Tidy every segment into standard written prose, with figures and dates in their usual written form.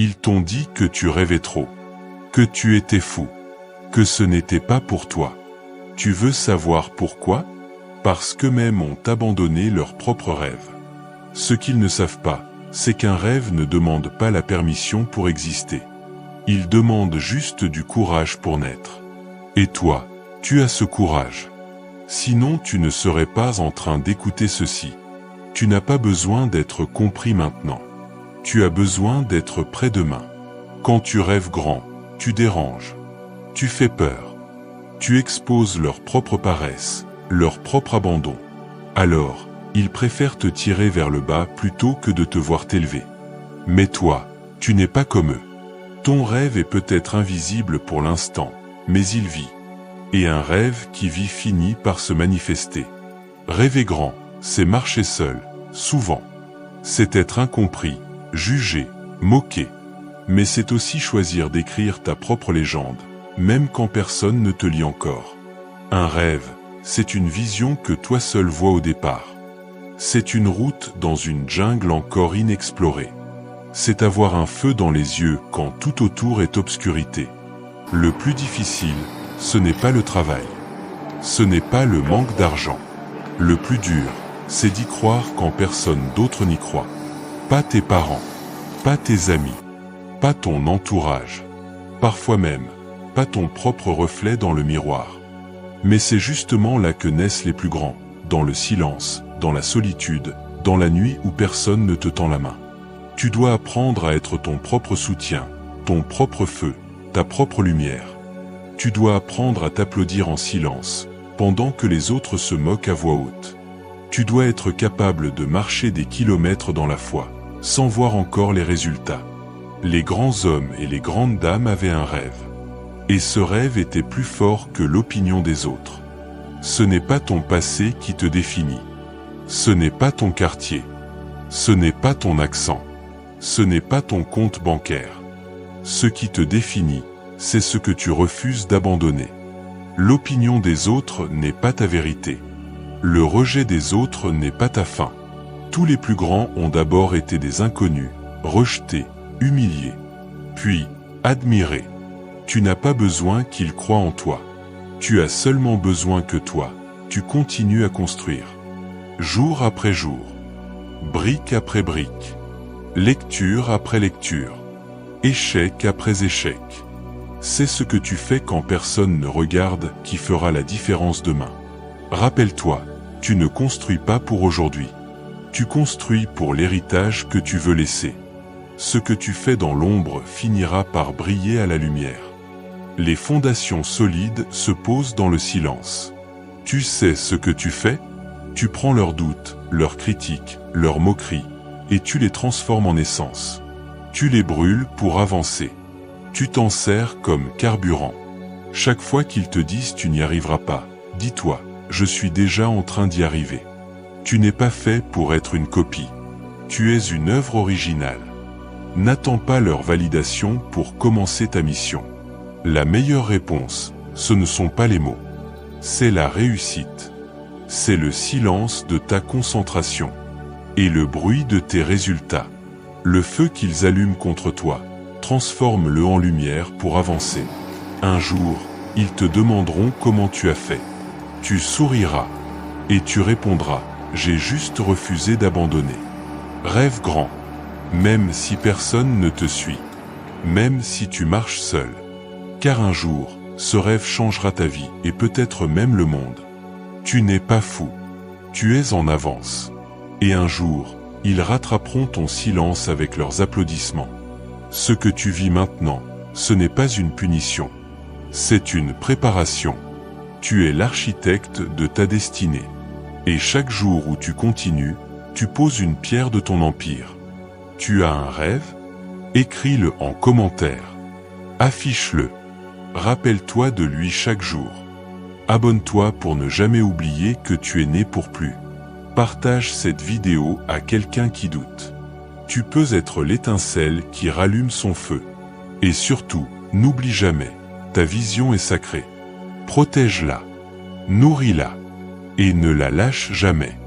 Ils t'ont dit que tu rêvais trop, que tu étais fou, que ce n'était pas pour toi. Tu veux savoir pourquoi? Parce qu'eux-mêmes ont abandonné leurs propres rêves. Ce qu'ils ne savent pas, c'est qu'un rêve ne demande pas la permission pour exister. Il demande juste du courage pour naître. Et toi, tu as ce courage. Sinon tu ne serais pas en train d'écouter ceci. Tu n'as pas besoin d'être compris maintenant. Tu as besoin d'être prêt demain. Quand tu rêves grand, tu déranges. Tu fais peur. Tu exposes leur propre paresse, leur propre abandon. Alors, ils préfèrent te tirer vers le bas plutôt que de te voir t'élever. Mais toi, tu n'es pas comme eux. Ton rêve est peut-être invisible pour l'instant, mais il vit. Et un rêve qui vit finit par se manifester. Rêver grand, c'est marcher seul, souvent. C'est être incompris, jugé, moqué. Mais c'est aussi choisir d'écrire ta propre légende, même quand personne ne te lit encore. Un rêve, c'est une vision que toi seul vois au départ. C'est une route dans une jungle encore inexplorée. C'est avoir un feu dans les yeux quand tout autour est obscurité. Le plus difficile, ce n'est pas le travail. Ce n'est pas le manque d'argent. Le plus dur, c'est d'y croire quand personne d'autre n'y croit. Pas tes parents, pas tes amis, pas ton entourage. Parfois même, pas ton propre reflet dans le miroir. Mais c'est justement là que naissent les plus grands, dans le silence, dans la solitude, dans la nuit où personne ne te tend la main. Tu dois apprendre à être ton propre soutien, ton propre feu, ta propre lumière. Tu dois apprendre à t'applaudir en silence, pendant que les autres se moquent à voix haute. Tu dois être capable de marcher des kilomètres dans la foi, sans voir encore les résultats. Les grands hommes et les grandes dames avaient un rêve. Et ce rêve était plus fort que l'opinion des autres. Ce n'est pas ton passé qui te définit. Ce n'est pas ton quartier. Ce n'est pas ton accent. Ce n'est pas ton compte bancaire. Ce qui te définit, c'est ce que tu refuses d'abandonner. L'opinion des autres n'est pas ta vérité. Le rejet des autres n'est pas ta fin. Tous les plus grands ont d'abord été des inconnus, rejetés, humiliés, puis admirés. Tu n'as pas besoin qu'ils croient en toi. Tu as seulement besoin que toi, tu continues à construire. Jour après jour, brique après brique, lecture après lecture, échec après échec. C'est ce que tu fais quand personne ne regarde qui fera la différence demain. Rappelle-toi, tu ne construis pas pour aujourd'hui. Tu construis pour l'héritage que tu veux laisser. Ce que tu fais dans l'ombre finira par briller à la lumière. Les fondations solides se posent dans le silence. Tu sais ce que tu fais? Tu prends leurs doutes, leurs critiques, leurs moqueries, et tu les transformes en essence. Tu les brûles pour avancer. Tu t'en sers comme carburant. Chaque fois qu'ils te disent tu n'y arriveras pas, dis-toi, je suis déjà en train d'y arriver. Tu n'es pas fait pour être une copie. Tu es une œuvre originale. N'attends pas leur validation pour commencer ta mission. La meilleure réponse, ce ne sont pas les mots. C'est la réussite. C'est le silence de ta concentration. Et le bruit de tes résultats. Le feu qu'ils allument contre toi, transforme-le en lumière pour avancer. Un jour, ils te demanderont comment tu as fait. Tu souriras. Et tu répondras, j'ai juste refusé d'abandonner. Rêve grand. Même si personne ne te suit. Même si tu marches seul. Car un jour, ce rêve changera ta vie et peut-être même le monde. Tu n'es pas fou. Tu es en avance. Et un jour, ils rattraperont ton silence avec leurs applaudissements. Ce que tu vis maintenant, ce n'est pas une punition. C'est une préparation. Tu es l'architecte de ta destinée. Et chaque jour où tu continues, tu poses une pierre de ton empire. Tu as un rêve? Écris-le en commentaire. Affiche-le. Rappelle-toi de lui chaque jour. Abonne-toi pour ne jamais oublier que tu es né pour plus. Partage cette vidéo à quelqu'un qui doute. Tu peux être l'étincelle qui rallume son feu. Et surtout, n'oublie jamais, ta vision est sacrée. Protège-la. Nourris-la. Et ne la lâche jamais.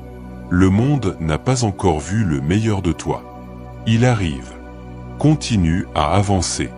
Le monde n'a pas encore vu le meilleur de toi. Il arrive. Continue à avancer.